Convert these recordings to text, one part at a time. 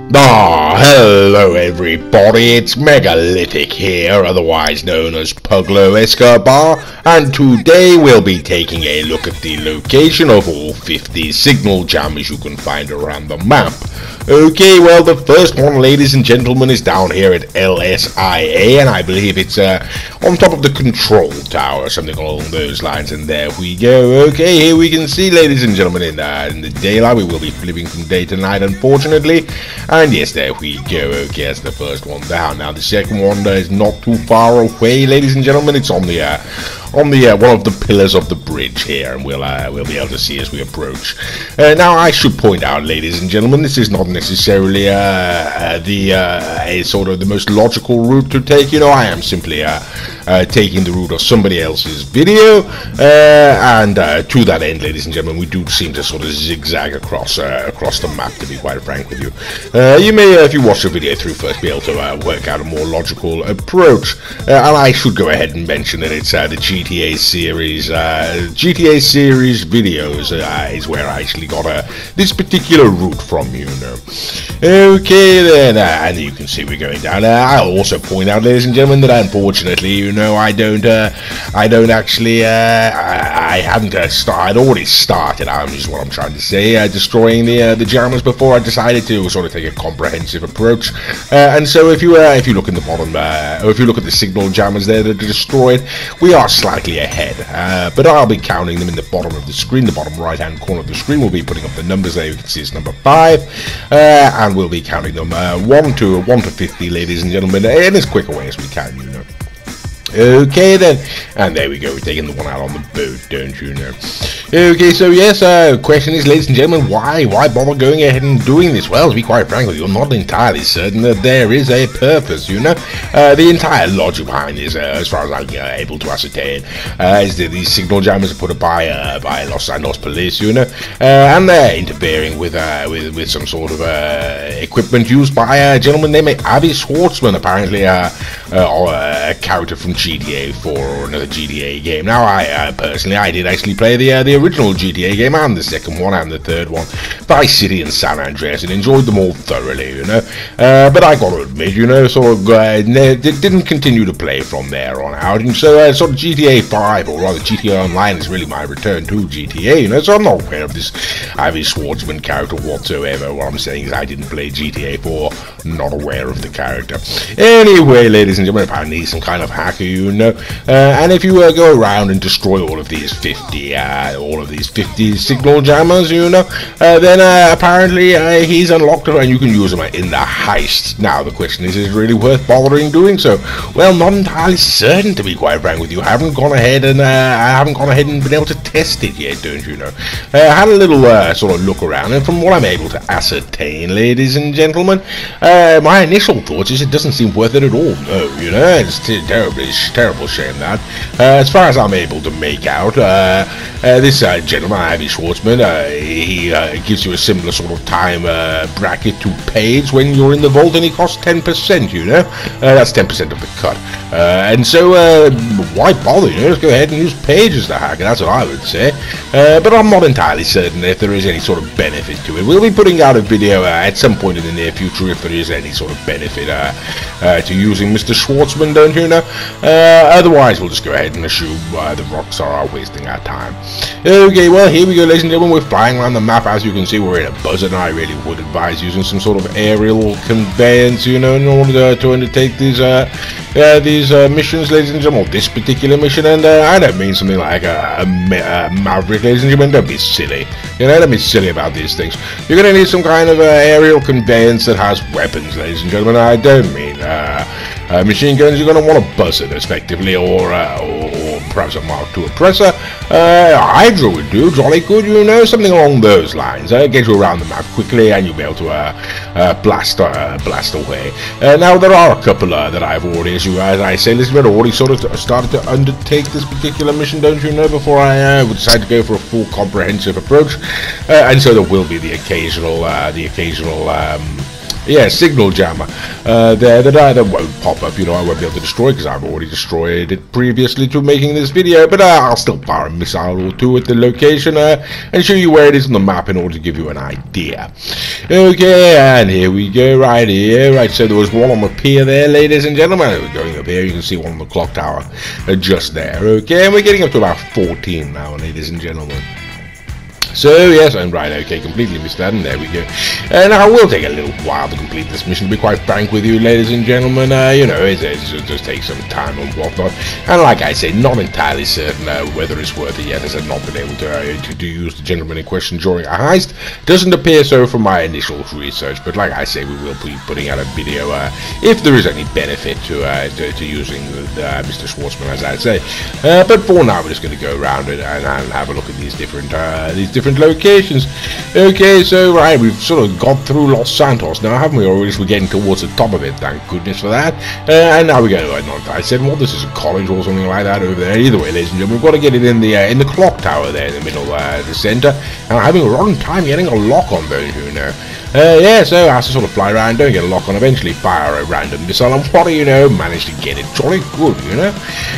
Hello everybody, it's Megalithic here, otherwise known as Puglo Escobar, and today we'll be taking a look at the location of all 50 signal jammers you can find around the map. Okay, well, the first one, ladies and gentlemen, is down here at LSIA, and I believe it's on top of the control tower, something along those lines, and there we go. Okay, here we can see, ladies and gentlemen, in the daylight. We will be flipping from day to night, unfortunately, and yes, there we go. Okay, that's the first one down. Now, the second one is not too far away, ladies and gentlemen. It's on the one of the pillars of the bridge here, and we'll be able to see as we approach. Now, I should point out, ladies and gentlemen, this is not necessarily a sort of the most logical route to take. You know, I am simply taking the route of somebody else's video, and to that end, ladies and gentlemen, we do seem to sort of zigzag across the map, to be quite frank with you. You may, if you watch the video through first, be able to work out a more logical approach. And I should go ahead and mention that it's the GTA series videos is where I actually got this particular route from, you know. Okay then, and you can see we're going down. I'll also point out, ladies and gentlemen, that unfortunately, you know, I hadn't I'd already started, is what I'm trying to say, destroying the jammers before I decided to sort of take a comprehensive approach. And so if you look in the bottom, or if you look at the signal jammers there that are destroyed, we are slightly ahead. But I'll be counting them in the bottom of the screen, the bottom right hand corner of the screen. We'll be putting up the numbers there. You can see it's number 5, and we'll be counting them 1 to 50, ladies and gentlemen, in as quick a way as we can, you know. Okay then, and there we go, we're taking the one out on the boat, don't you know. Okay, so yes, question is, ladies and gentlemen, why bother going ahead and doing this? Well, to be quite frank with you, I'm not entirely certain that there is a purpose, you know. The entire logic behind this, as far as I'm able to ascertain, is that these signal jammers are put up by Los Santos police, you know, and they're interfering with some sort of equipment used by a gentleman named Avi Schwartzman, apparently a character from GTA 4 or another GTA game. Now, I personally, I did actually play the original GTA game and the second one and the third one, Vice City and San Andreas, and enjoyed them all thoroughly, you know. But I got to admit, you know, sort of didn't continue to play from there on out, and so sort of GTA 5, or rather GTA Online, is really my return to GTA, you know. So I'm not aware of this Avi Schwartzman character whatsoever. What I'm saying is I didn't play GTA 4, not aware of the character. Anyway, ladies and gentlemen, apparently he's some kind of hacker, you know, and if you go around and destroy all of these 50 signal jammers, you know, then apparently he's unlocked and you can use them in the heist. Now the question is it really worth bothering doing so? Well, not entirely certain, to be quite frank with you. I haven't gone ahead and been able to test it yet, don't you know. I had a little sort of look around, and from what I'm able to ascertain, ladies and gentlemen, my initial thoughts is it doesn't seem worth it at all. No, you know, it's terrible shame that. As far as I'm able to make out, this gentleman, Avi Schwartzman, he gives you a similar sort of time bracket to Paige when you're in the vault, and he costs 10%, you know. That's 10% of the cut. And so, why bother, you know? Let's go ahead and use Paige as the hacker, that's what I would say. But I'm not entirely certain if there is any sort of benefit to it. We'll be putting out a video at some point in the near future if there is any sort of benefit to using Mr. Schwartzman, don't you know? Otherwise, we'll just go ahead and assume the Rockstar are wasting our time. Okay, well, here we go, ladies and gentlemen. We're flying around the map. As you can see, we're in a buzzard, and I really would advise using some sort of aerial conveyance, you know, in order to undertake these missions, ladies and gentlemen. This particular mission, and I don't mean something like a Maverick, ladies and gentlemen. Don't be silly. You know, don't be silly about these things. You're going to need some kind of aerial conveyance that has weapons, ladies and gentlemen. I don't mean machine guns. You're going to want a buzzard, effectively, or perhaps a Mark II oppressor. Hydra would do, jolly good, you know, something along those lines. Get you around the map quickly, and you'll be able to blast away. Now, there are a couple that I've already, as I say, listen, I've already sort of started to undertake this particular mission, don't you know, before I would decide to go for a full comprehensive approach. And so there will be the occasional Yeah, signal jammer there that won't pop up. I won't be able to destroy because I've already destroyed it previously to making this video, but I'll still fire a missile or two at the location and show you where it is on the map in order to give you an idea. Okay, and here we go, right here. Right, so there was one on the pier there, ladies and gentlemen. We're going up here, you can see one on the clock tower just there. Okay, and we're getting up to about 14 now, ladies and gentlemen. So, yes, I'm right, okay, completely missed that, and there we go. Now, it will take a little while to complete this mission, to be quite frank with you, ladies and gentlemen. It just takes some time and whatnot. And like I say, not entirely certain whether it's worth it yet, as I've not been able to use the gentleman in question during a heist. Doesn't appear so from my initial research, but like I say, we will be putting out a video if there is any benefit to using Mr. Schwartzman, as I say. But for now, we're just going to go around it and have a look at these different locations. Okay, so right, we've sort of got through Los Santos now, haven't we? Or at least we're getting towards the top of it, thank goodness for that. And now we're going to, I said, well, this is a college or something like that over there. Either way, ladies and gentlemen, we've got to get it in the clock tower there in the middle, the center. And I'm having a rotten time getting a lock on those, yeah, so I have to sort of fly around, don't get a lock on, eventually fire a random missile, and what do you know, manage to get it jolly good,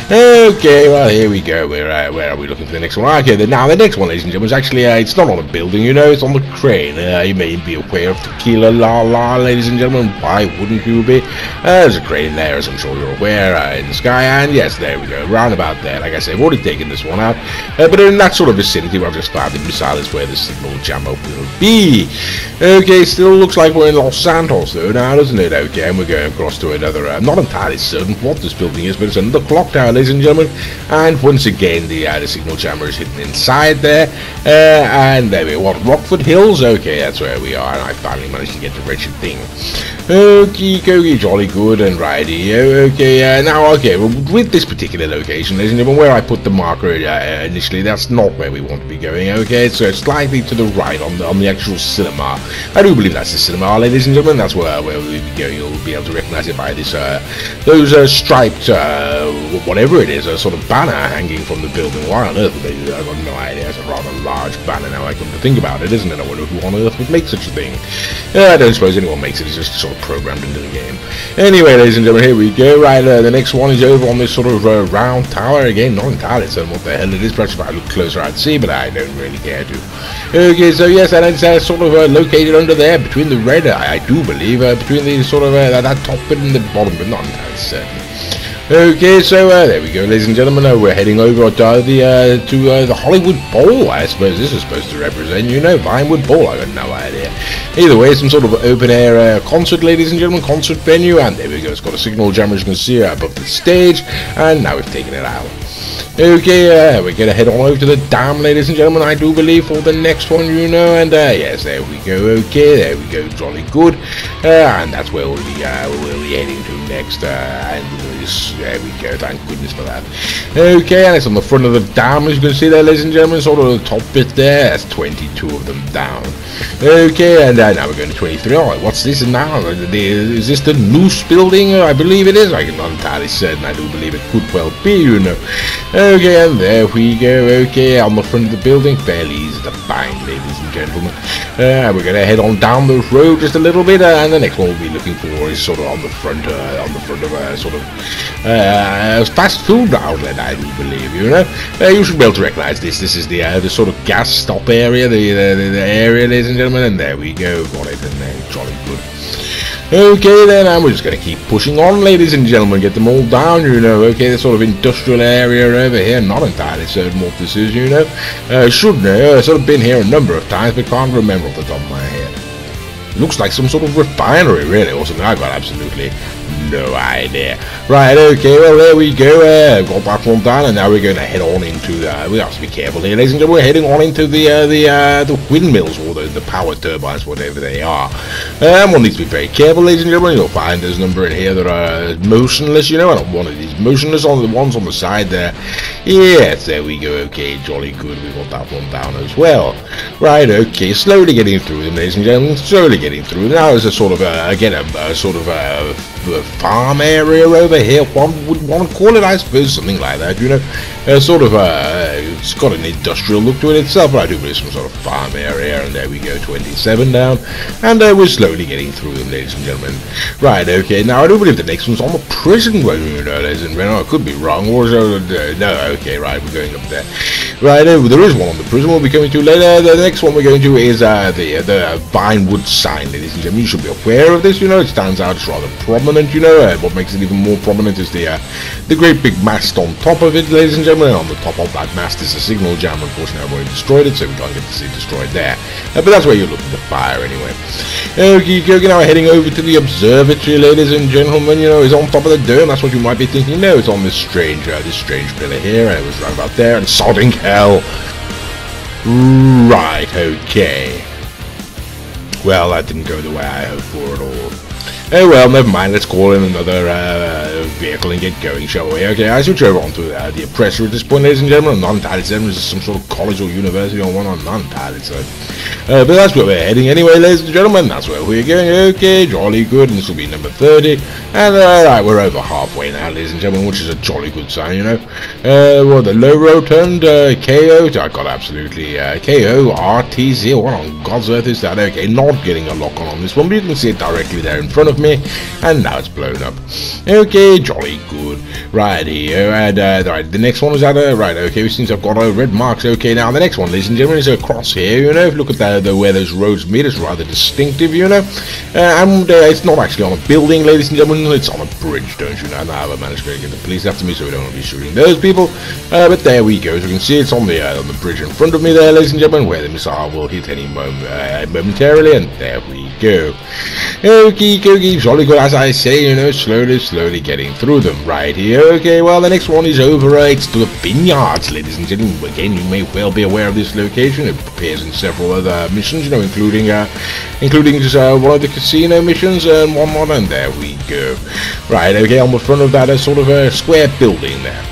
Okay, well, here we go. Where are we looking for the next one? Okay, now the next one, ladies and gentlemen, is actually, it's not on a building, it's on the crane. You may be aware of Tequila La La, ladies and gentlemen. Why wouldn't you be? There's a crane there, as I'm sure you're aware, in the sky, and yes, there we go, round about there. Like I say, I've already taken this one out, but in that sort of vicinity where I've just fired the missile is where the signal jammer will be. Okay, still looks like we're in Los Santos though now, doesn't it? Okay, and we're going across to another, I'm not entirely certain what this building is, but it's another clock tower, ladies and gentlemen, and once again the signal jammer is hidden inside there, and there we go, what, Rockford Hills? Okay, that's where we are, and I finally managed to get the wretched thing. Okie dokie, jolly good and righty. Okay, now, okay, well, with this particular location, ladies and gentlemen, where I put the marker initially, that's not where we want to be going, okay, so it's slightly to the right on the actual cinema. I do believe that's the cinema, ladies and gentlemen, that's where we'll be going. You'll be able to recognize it by this, those striped, whatever it is, a sort of banner hanging from the building. Why on earth would they do that? I've got no idea. It's a rather large banner now I come to think about it, isn't it? I wonder who on earth would make such a thing. I don't suppose anyone makes it, it's just sort of programmed into the game. Anyway, ladies and gentlemen, here we go. Right, the next one is over on this sort of round tower. Again, not entirely certain what the hell it is. Perhaps if I look closer I'd see, but I don't really care to. Okay, so yes, and it's sort of located under there between the red, I do believe, between the sort of that top bit and the bottom, but not entirely certain. Okay, so there we go, ladies and gentlemen. We're heading over to the Hollywood Bowl. I suppose this is supposed to represent, Vinewood Bowl. I got no idea. Either way, some sort of open air concert, ladies and gentlemen, concert venue. And there we go. It's got a signal jammer, as you can see, above the stage. And now we've taken it out. Okay, we're going to head on over to the dam, ladies and gentlemen, I do believe, for the next one, and yes, there we go. Okay, there we go, jolly good, and that's where we'll be heading to next, and there we go, thank goodness for that. Okay, and it's on the front of the dam, as you can see there, ladies and gentlemen, sort of the top bit there. That's 22 of them down. Okay, and now we're going to 23. Oh, what's this now? Is this the Noose building? I believe it is. I'm not entirely certain. I do believe it could well be, Okay, and there we go. Okay, on the front of the building, fairly easy to find, ladies and gentlemen. We're going to head on down the road just a little bit, and the next one we'll be looking for is sort of on the front of a sort of fast food outlet, I do believe. You should be able to recognize this. This is the sort of gas stop area, the area, ladies and gentlemen, and there we go. Got it, and there, jolly good. Okay then, and we're just going to keep pushing on, ladies and gentlemen, get them all down, okay, this sort of industrial area over here, not entirely certain what this is, should know, I've sort of been here a number of times, but can't remember off the top of my head. Looks like some sort of refinery, really, or something. I've got absolutely no idea. Right, okay, well, there we go. Got that one down, and now we're going to head on into we have to be careful here, ladies and gentlemen. We're heading on into the windmills, or the power turbines, whatever they are. One needs to be very careful, ladies and gentlemen. You'll find there's a number in here that are motionless, and one of these motionless on the ones on the side there. Yes, there we go. Okay, jolly good. We got that one down as well. Right, okay, slowly getting through them, ladies and gentlemen. Slowly getting through. Now there's a sort of again a sort of farm area over here. One would want to call it, I suppose, something like that, you know. Sort of, it's got an industrial look to it itself, but I do believe some sort of farm area, and there we go, 27 down, and we're slowly getting through them, ladies and gentlemen. Right, okay, now I do believe the next one's on the prison, well, you know, ladies and gentlemen. I could be wrong, or no, okay, right, we're going up there. Right, there is one on the prison we'll be coming to later. The next one we're going to is the Vinewood sign, ladies and gentlemen. You should be aware of this, you know. It stands out, it's rather prominent, you know. What makes it even more prominent is the great big mast on top of it, ladies and gentlemen. On the top of that mast is a signal jam. Unfortunately, I've already destroyed it, so we can't get to see it destroyed there. But that's where you're looking to fire anyway. Okay, now we're heading over to the observatory, ladies and gentlemen. You know, it's on top of the dome. That's what you might be thinking. No, it's on this strange pillar here, and it was right about there, and sodding hell. Right, okay. Well, that didn't go the way I hoped for at all. Oh well, never mind, let's call in another vehicle and get going, shall we? Okay, I switch over onto the oppressor at this point, ladies and gentlemen. I'm not entirely certain this is some sort of college or university or one, I'm not entirely certain. But that's where we're heading anyway, ladies and gentlemen. That's where we're going. Okay, jolly good, and this will be number 30. And right, we're over halfway now, ladies and gentlemen, which is a jolly good sign, you know. Well, the low rotund, KO, I got absolutely KO, RTZ, what on God's earth is that? Okay, not getting a lock on this one, but you can see it directly there in front of me, and now it's blown up. Okay, jolly good. Right here, and right, the next one is at right, okay, we seem to have got red marks. Okay, now the next one, ladies and gentlemen, is across here, you know. If you look at where those roads meet, it's rather distinctive, you know. And it's not actually on a building, ladies and gentlemen, it's on a bridge, don't you know. Now I've managed to get the police after me, so we don't want to be shooting those people. But there we go, as you can see, it's on the bridge in front of me there, ladies and gentlemen, where the missile will hit any momentarily, and there we go. Okay, jolly good, as I say, you know, slowly getting through them. Right here, okay, well, the next one is over, it's to the vineyards, ladies and gentlemen. Again, you may well be aware of this location. It appears in several other missions, you know, including just one of the casino missions and one more, and there we go. Right, okay, on the front of that, sort of a square building there.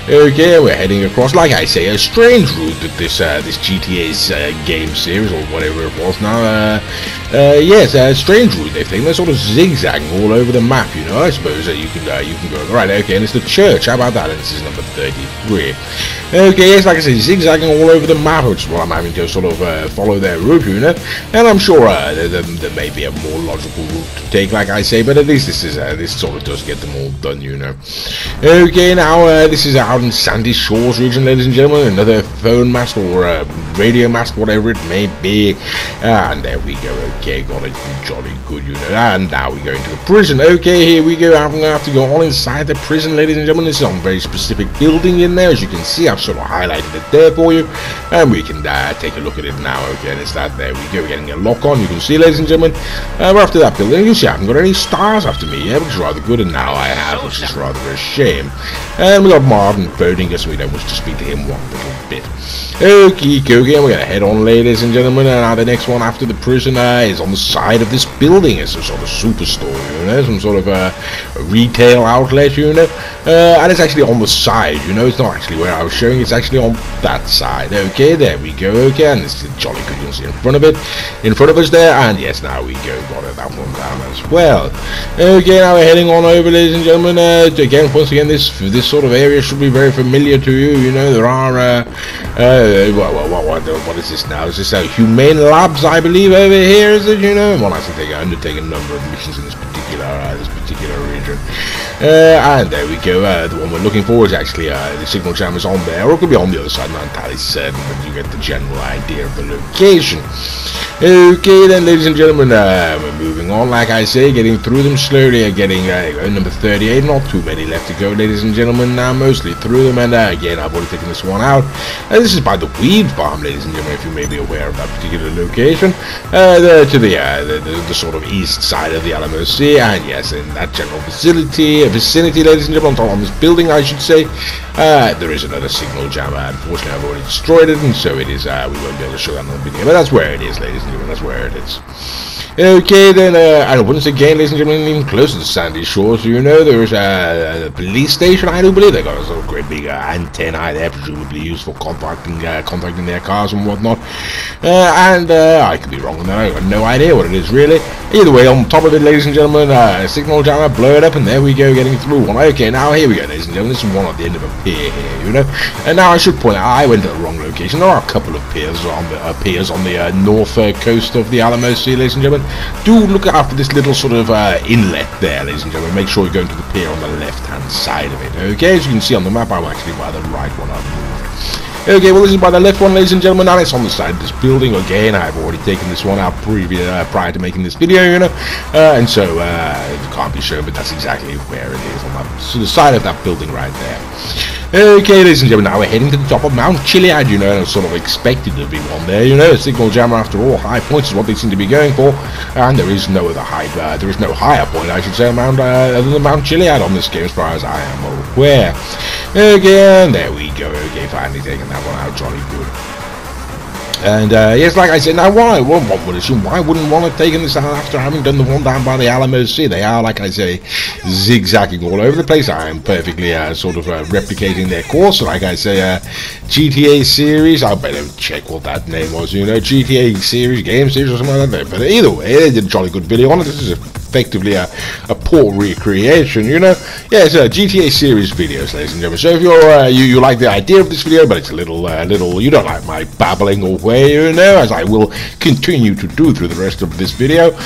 Okay, we're heading across, like I say, a strange route that this GTA's game series, or whatever it was now, yes, a strange route they've taken. They're sort of zigzagging all over the map, you know. I suppose you can go, right, okay, and it's the church, how about that, and this is number 33. Okay, yes, like I say, zigzagging all over the map, which is what I'm having to sort of follow their route, you know, and I'm sure there may be a more logical route to take, like I say, but at least this sort of does get them all done, you know. Okay, now, this is out in Sandy Shores region, ladies and gentlemen, another phone mast or radio mast, whatever it may be, and there we go. Okay, got it, jolly good, you know. And now we go into the prison. Okay, here we go. I'm gonna have to go all inside the prison, ladies and gentlemen. This is on a very specific building in there, as you can see. I've sort of highlighted it there for you, and we can take a look at it now. Okay, and it's that. There we go. We're getting a lock on. You can see, ladies and gentlemen, we're after that building. You can see I haven't got any stars after me yet, which is rather good, and now I have, which is rather a shame. And we got Martin phoning us, so we don't wish to speak to him one little bit. Okay, and we're gonna head on, ladies and gentlemen. And now the next one after the prison is on the side of this building. It's a sort of superstore, you know, some sort of a retail outlet, you know, and it's actually on the side, you know. It's not actually where I was showing, it's actually on that side. Okay, there we go. Okay, and this is jolly good. You'll see in front of us there, and yes, now we go, got it, that one down as well. Okay, now we're heading on over, ladies and gentlemen. Again, once again, this sort of area should be very familiar to you. You know, there are what is this now? Is this Humane Labs, I believe, over here? Is it? You know, one has to undertake a number of missions in this particular region. And there we go. The one we're looking for is actually the signal jam is on there, or it could be on the other side. Not entirely certain, but you get the general idea of the location. Okay, then, ladies and gentlemen, we're moving on. Like I say, getting through them slowly. Getting number 38. Not too many left to go, ladies and gentlemen. Now mostly through them, and again, I've already taken this one out. This is by the weed farm, ladies and gentlemen, if you may be aware of that particular location. To the sort of east side of the Alamo Sea, and yes, in that general vicinity, ladies and gentlemen, on this building, I should say, there is another signal jammer. Unfortunately, I've already destroyed it, and so it is. We won't be able to show that in the video, but that's where it is, ladies and gentlemen. That's where it is. Okay, then, and once again, ladies and gentlemen, even closer to Sandy Shores, you know, there is a police station. I do believe they've got a sort of great big antennae there, presumably used for contacting their cars and whatnot. And I could be wrong on that. I've got no idea what it is, really. Either way, on top of it, ladies and gentlemen, signal jammer, blow it up, and there we go, getting through one. Okay, now here we go, ladies and gentlemen. This is one at the end of a pier here, you know. And now I should point out, I went to the wrong location. There are a couple of piers on the north coast of the Alamo Sea, ladies and gentlemen. Do look after this little sort of inlet there, ladies and gentlemen. Make sure you're going to the pier on the left-hand side of it. Okay, as you can see on the map, I'm actually by the right one up north. Okay, well, this is by the left one, ladies and gentlemen. Now it's on the side of this building. Again, I've already taken this one out prior to making this video, you know, and so it can't be shown, but that's exactly where it is, on the side of that building right there. Okay, ladies and gentlemen, now we're heading to the top of Mount Chiliad, you know, and I sort of expected to be one there, you know. A signal jammer, after all, high points is what they seem to be going for, and there is no other there is no higher point, I should say, other than Mount Chiliad on this game, as far as I am aware. Okay, and there we go. Okay, finally taking that one out, jolly good. And yes, like I said, now why wouldn't one have taken this out after having done the one down by the Alamo Sea? They are, like I say, zigzagging all over the place. I am perfectly sort of replicating their course. Like I say, GTA series, I better check what that name was, you know, GTA series, game series or something like that. But either way, they did a jolly good video on it. This is effectively a poor recreation, you know. Yeah, it's a GTA series videos, ladies and gentlemen. So if you're you like the idea of this video, but it's a little you don't like my babbling away, you know, as I will continue to do through the rest of this video.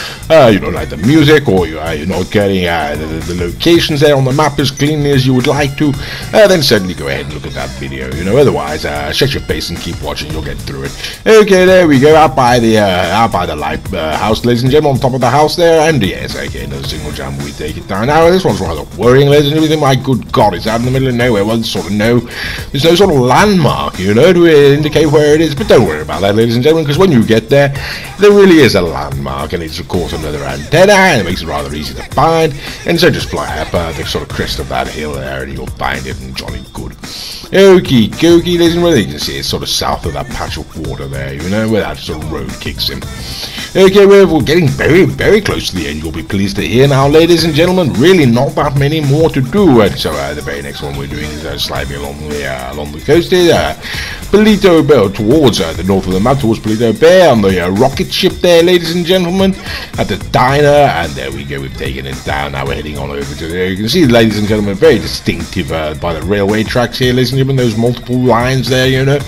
You don't like the music, or you're not getting the locations there on the map as cleanly as you would like to, then certainly go ahead and look at that video, you know. Otherwise, shut your face and keep watching. You'll get through it. Okay, there we go, out by the lighthouse, ladies and gentlemen, on top of the house there, and yes. Okay, another signal jam, we take it down. Now, this one's rather worrying, ladies and gentlemen. My good God, it's out in the middle of nowhere. Well, there's no sort of landmark, you know, to indicate where it is. But don't worry about that, ladies and gentlemen, because when you get there, there really is a landmark, and it's, of course, another antenna, and it makes it rather easy to find. And so just fly up the sort of crest of that hill there, and you'll find it, and jolly good. Okie dokie, ladies and gentlemen, you can see it's sort of south of that patch of water there, you know, where that sort of road kicks in. Okay, we're getting very, very close to the end, you'll be pleased to hear now, ladies and gentlemen. Really not that many more to do. And so the very next one we're doing is sliding along the coast here, Paleto Bay, towards the north of the map, towards Paleto Bay, on the rocket ship there, ladies and gentlemen, at the diner, and there we go, we've taken it down. Now we're heading on over to there. You can see, ladies and gentlemen, very distinctive by the railway tracks here, ladies and gentlemen, those multiple lines there, you know,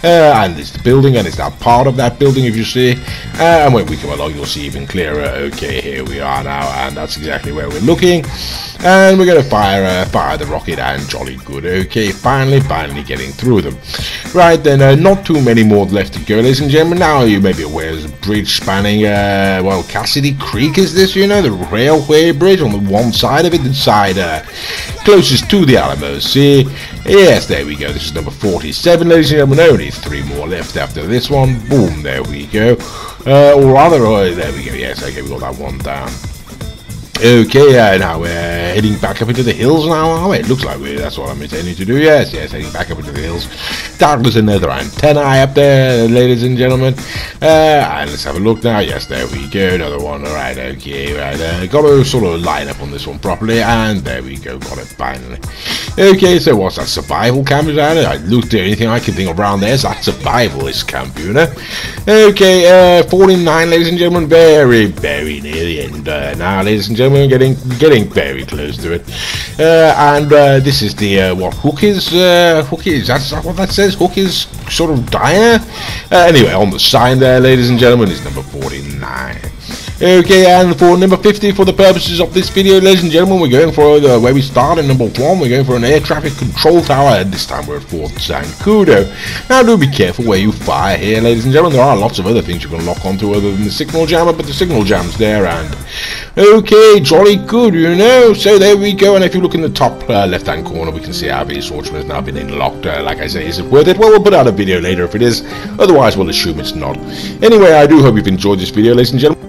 and it's the building, and it's that part of that building, if you see, and when we come along, you'll see even clearer. Okay, here we are now, and that's exactly where we're looking, and we're going to fire the rocket, and jolly good. Okay, finally getting through them. Right then, not too many more left to go, ladies and gentlemen. Now you may be aware there's a bridge spanning, well, Cassidy Creek is this, you know, the railway bridge on the one side of it, the side closest to the Alamo Sea. Yes, there we go. This is number 47, ladies and gentlemen. Only 3 more left after this one. Boom, there we go. Or rather, there we go. Yes, okay, we got that one down. Okay, now we're heading back up into the hills now, are we? It looks like that's what I'm intending to do, yes, heading back up into the hills. There's another antenna up there, ladies and gentlemen. And let's have a look now. Yes, there we go, another one. Alright, okay, right, got to sort of line up on this one properly, and there we go, got it finally. Okay, so what's that, survival camp? I looked at anything I can think of around there, so that's survivalist camp, you know. Okay, 49, ladies and gentlemen, very, very near the end now, ladies and gentlemen. We're getting very close to it, and this is the what, Hookie's, that's what that says, Hookie's sort of diner. Anyway, on the sign there, ladies and gentlemen, is number 49. Okay, and for number 50, for the purposes of this video, ladies and gentlemen, we're going for where we start at number 1. We're going for an air traffic control tower, and this time we're at Fort Zancudo. Now, do be careful where you fire here, ladies and gentlemen. There are lots of other things you can lock onto other than the signal jammer, but the signal jam's there, and okay, jolly good, you know. So there we go, and if you look in the top left-hand corner, we can see our V Swordsman has now been unlocked. Like I say, is it worth it? Well, we'll put out a video later if it is. Otherwise, we'll assume it's not. Anyway, I do hope you've enjoyed this video, ladies and gentlemen.